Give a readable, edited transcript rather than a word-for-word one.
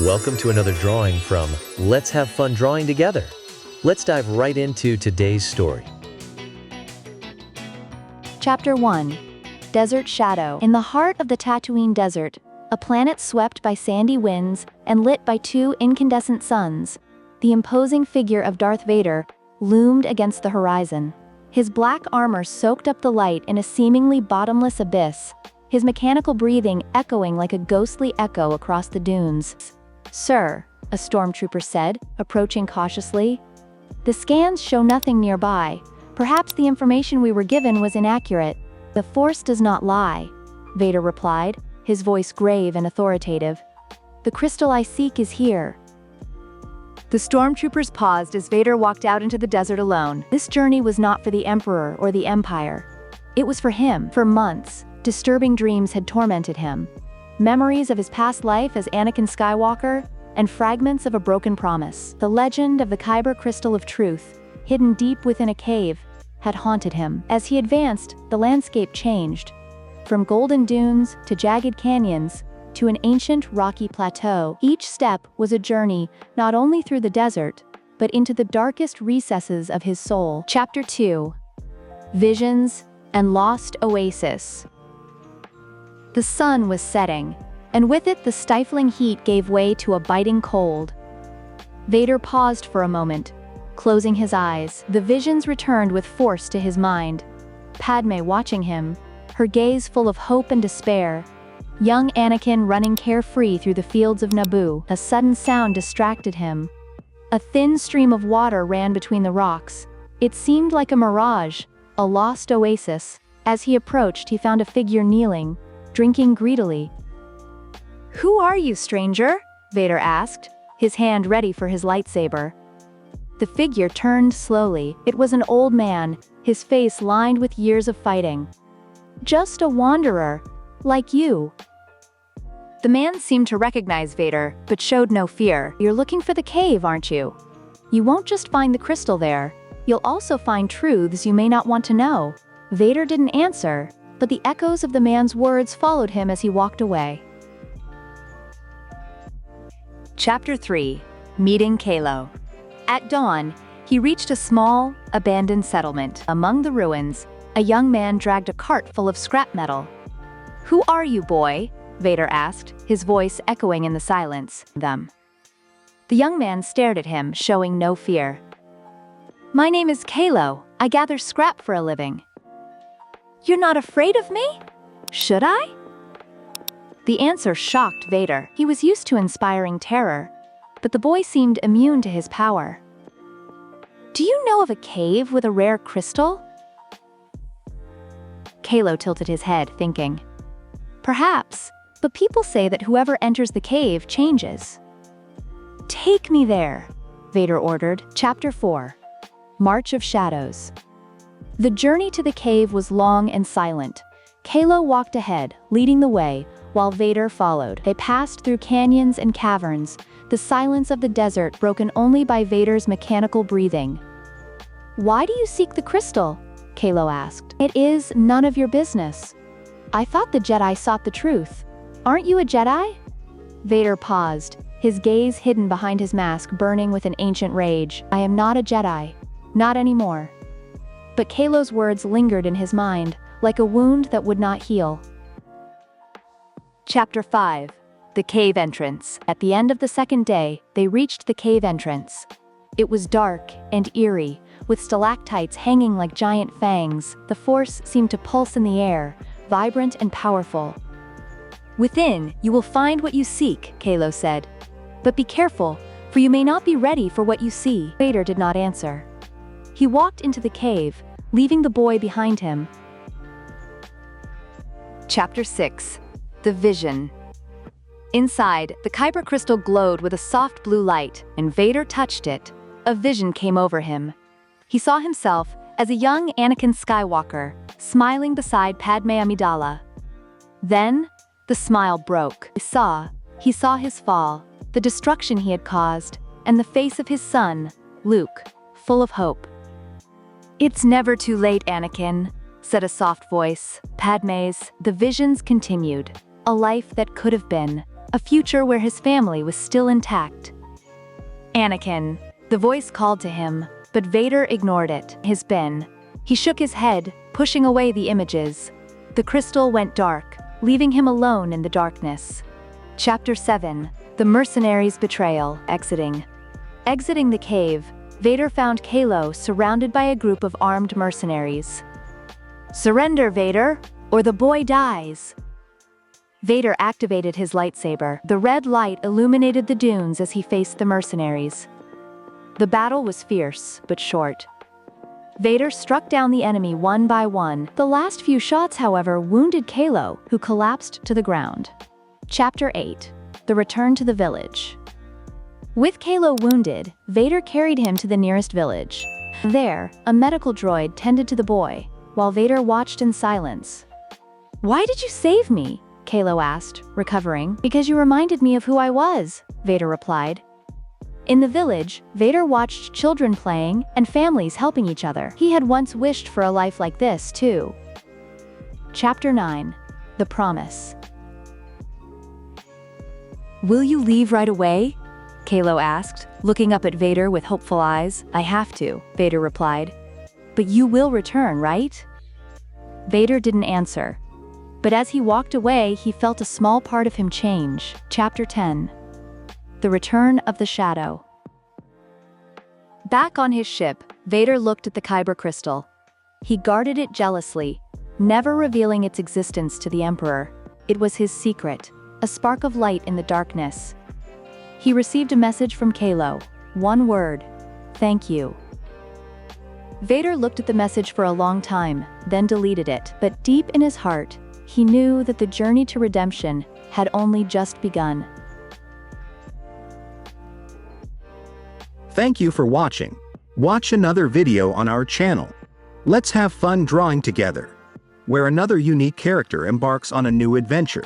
Welcome to another drawing from Let's Have Fun Drawing Together. Let's dive right into today's story. Chapter 1. Desert Shadow. In the heart of the Tatooine Desert, a planet swept by sandy winds and lit by two incandescent suns, the imposing figure of Darth Vader loomed against the horizon. His black armor soaked up the light in a seemingly bottomless abyss, his mechanical breathing echoing like a ghostly echo across the dunes. "Sir," a stormtrooper said, approaching cautiously. "The scans show nothing nearby. Perhaps the information we were given was inaccurate." "The Force does not lie," Vader replied, his voice grave and authoritative. "The crystal I seek is here." The stormtroopers paused as Vader walked out into the desert alone. This journey was not for the Emperor or the Empire. It was for him. For months, disturbing dreams had tormented him. Memories of his past life as Anakin Skywalker, and fragments of a broken promise. The legend of the Kyber Crystal of Truth, hidden deep within a cave, had haunted him. As he advanced, the landscape changed. From golden dunes to jagged canyons, to an ancient rocky plateau, each step was a journey not only through the desert, but into the darkest recesses of his soul. Chapter 2. Visions and Lost Oasis. The sun was setting, and with it the stifling heat gave way to a biting cold. Vader paused for a moment, closing his eyes. The visions returned with force to his mind. Padme watching him, her gaze full of hope and despair. Young Anakin running carefree through the fields of Naboo. A sudden sound distracted him. A thin stream of water ran between the rocks. It seemed like a mirage, a lost oasis. As he approached, he found a figure kneeling, drinking greedily. "Who are you, stranger?" Vader asked, his hand ready for his lightsaber. The figure turned slowly. It was an old man, his face lined with years of fighting. "Just a wanderer, like you." The man seemed to recognize Vader, but showed no fear. "You're looking for the cave, aren't you? You won't just find the crystal there. You'll also find truths you may not want to know." Vader didn't answer, but the echoes of the man's words followed him as he walked away. Chapter 3. Meeting Kalo. At dawn, he reached a small, abandoned settlement. Among the ruins, a young man dragged a cart full of scrap metal. "Who are you, boy?" Vader asked, his voice echoing in the silence. "Them." The young man stared at him, showing no fear. "My name is Kalo. I gather scrap for a living." "You're not afraid of me? Should I?" The answer shocked Vader. He was used to inspiring terror, but the boy seemed immune to his power. "Do you know of a cave with a rare crystal?" Kalo tilted his head, thinking. "Perhaps, but people say that whoever enters the cave changes." "Take me there," Vader ordered. Chapter 4. March of Shadows. The journey to the cave was long and silent. Kalo walked ahead, leading the way, while Vader followed. They passed through canyons and caverns, the silence of the desert broken only by Vader's mechanical breathing. "Why do you seek the crystal?" Kalo asked. "It is none of your business. I thought the Jedi sought the truth. Aren't you a Jedi?" Vader paused, his gaze hidden behind his mask burning with an ancient rage. "I am not a Jedi. Not anymore." But Kalo's words lingered in his mind, like a wound that would not heal. Chapter 5. The Cave Entrance. At the end of the second day, they reached the cave entrance. It was dark and eerie, with stalactites hanging like giant fangs. The force seemed to pulse in the air, vibrant and powerful. "Within, you will find what you seek," Kalo said. "But be careful, for you may not be ready for what you see." Vader did not answer. He walked into the cave, leaving the boy behind him. Chapter 6. The Vision. Inside, the Kyber crystal glowed with a soft blue light, and Vader touched it. A vision came over him. He saw himself as a young Anakin Skywalker, smiling beside Padme Amidala. Then, the smile broke. He saw his fall, the destruction he had caused, and the face of his son, Luke, full of hope. "It's never too late, Anakin," said a soft voice. Padme's. The visions continued. A life that could have been. a future where his family was still intact. Anakin, the voice called to him, but Vader ignored it. His bin. He shook his head, pushing away the images. The crystal went dark, leaving him alone in the darkness. Chapter 7. The Mercenaries' Betrayal. Exiting the cave, Vader found Kylo surrounded by a group of armed mercenaries. "Surrender, Vader, or the boy dies." Vader activated his lightsaber. The red light illuminated the dunes as he faced the mercenaries. The battle was fierce, but short. Vader struck down the enemy one by one. The last few shots, however, wounded Kylo, who collapsed to the ground. Chapter 8. The Return to the Village. With Kylo wounded, Vader carried him to the nearest village. There, a medical droid tended to the boy, while Vader watched in silence. "Why did you save me?" Kylo asked, recovering. "Because you reminded me of who I was," Vader replied. In the village, Vader watched children playing and families helping each other. He had once wished for a life like this, too. Chapter 9. The Promise. "Will you leave right away?" Kylo asked, looking up at Vader with hopeful eyes. "I have to," Vader replied. "But you will return, right?" Vader didn't answer. But as he walked away, he felt a small part of him change. Chapter 10. The Return of the Shadow. Back on his ship, Vader looked at the Kyber crystal. He guarded it jealously, never revealing its existence to the Emperor. It was his secret, a spark of light in the darkness. He received a message from Kylo. One word: "Thank you." Vader looked at the message for a long time, then deleted it. But deep in his heart, he knew that the journey to redemption had only just begun. Thank you for watching. Watch another video on our channel. Let's have fun drawing together, where another unique character embarks on a new adventure.